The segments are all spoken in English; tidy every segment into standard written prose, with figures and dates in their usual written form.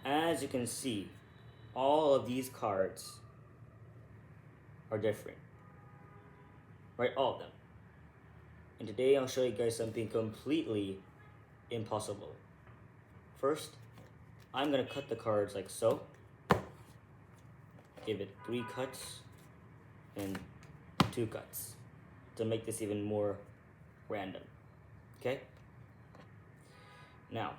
as you can see, all of these cards are different. Right, all of them. And today I'll show you guys something completely impossible. First, I'm gonna cut the cards like so. Give it 3 cuts and 2 cuts to make this even more random. Okay? Now,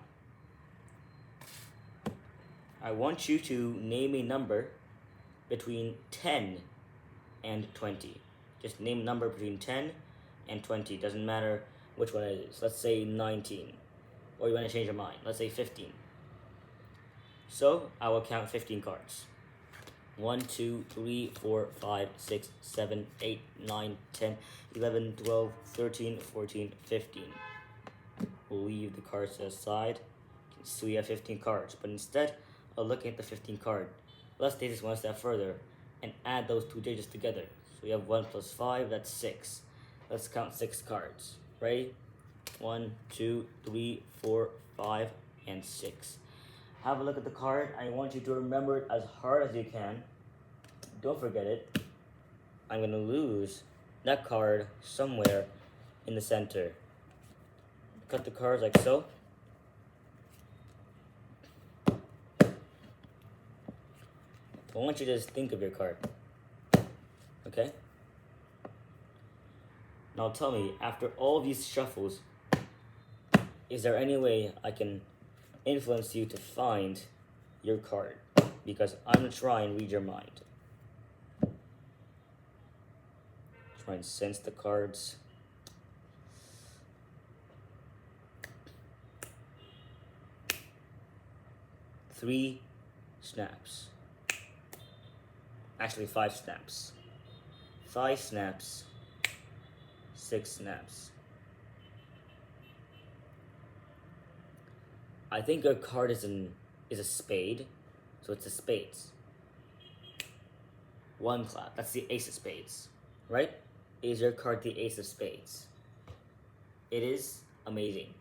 I want you to name a number between 10 and 20. Just name a number between 10 and 20. Doesn't matter which one it is. Let's say 19. Or you want to change your mind. Let's say 15. So, I will count 15 cards. 1, 2, 3, 4, 5, 6, 7, 8, 9, 10, 11, 12, 13, 14, 15. We'll leave the cards to the side. So we have 15 cards. But instead of looking at the 15 card, let's take this one step further and add those 2 digits together. So we have 1 plus 5, that's 6. Let's count 6 cards. Ready? 1, 2, 3, 4, 5, and 6. Have a look at the card. I want you to remember it as hard as you can. Don't forget it. I'm going to lose that card somewhere in the center. Cut the cards like so. I want you to just think of your card. Okay? Now tell me, after all these shuffles, is there any way I can influence you to find your card? Because I'm going to try and read your mind. Try and sense the cards. Three snaps. Actually, 5 snaps. 5 snaps. 6 snaps. I think your card is a spade, so it's a spades. 1 clap. That's the ace of spades, right? Is your card the ace of spades? It is amazing.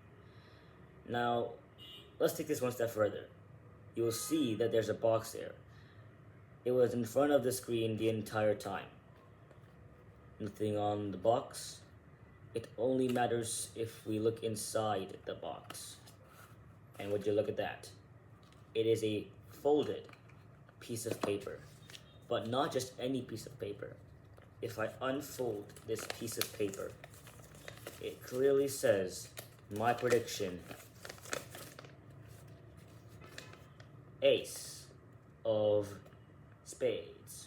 Now, let's take this one step further. You will see that there's a box there. It was in front of the screen the entire time. Nothing on the box. It only matters if we look inside the box. And would you look at that? It is a folded piece of paper, but not just any piece of paper. If I unfold this piece of paper, it clearly says my prediction: Ace of Spades.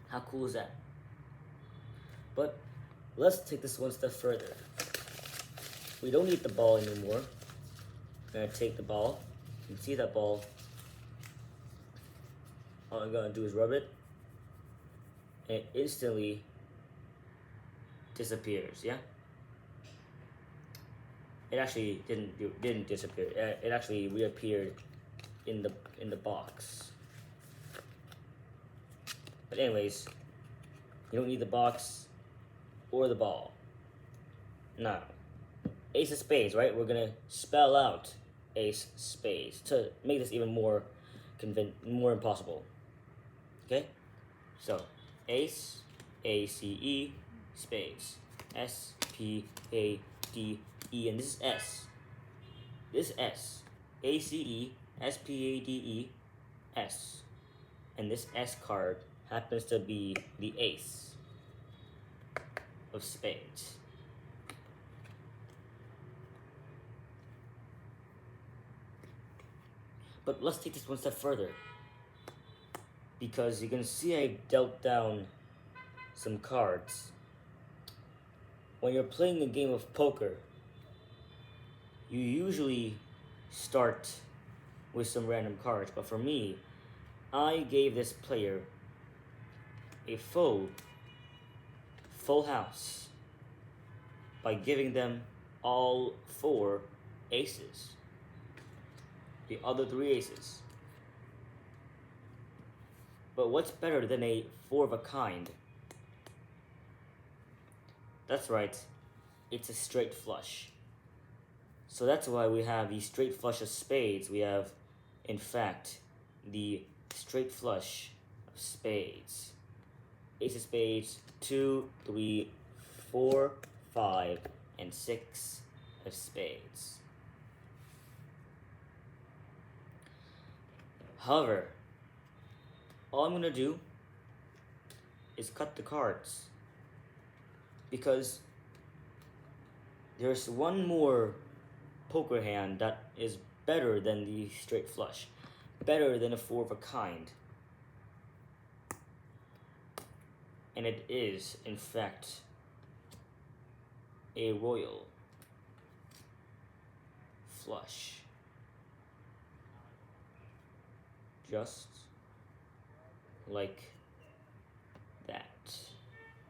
How cool is that? But let's take this one step further. We don't need the ball anymore. I'm gonna take the ball. You can see that ball. All I'm gonna do is rub it, and it instantly disappears. Yeah. It actually didn't disappear. It actually reappeared in the box. But anyways, you don't need the box or the ball. Now, ace of spades, right? We're gonna spell out ace spades to make this even more impossible. Okay? So, ace, A-C-E, spades. S-P-A-D-E, and this is S. This is S. A-C-E, S-P-A-D-E, S. And this S card happens to be the ace of spades. But let's take this one step further, because you can see I dealt down some cards. When you're playing a game of poker, you usually start with some random cards, but for me, I gave this player a full house by giving them all 4 aces. The other 3 aces. But what's better than a 4 of a kind? That's right, it's a straight flush. So that's why we have the straight flush of spades. We have, in fact, the straight flush of spades. Ace of spades, 2, 3, 4, 5, and 6 of spades. However, all I'm going to do is cut the cards, because there's one more poker hand that is better than the straight flush, better than a 4 of a kind. And it is, in fact, a royal flush. Just like that.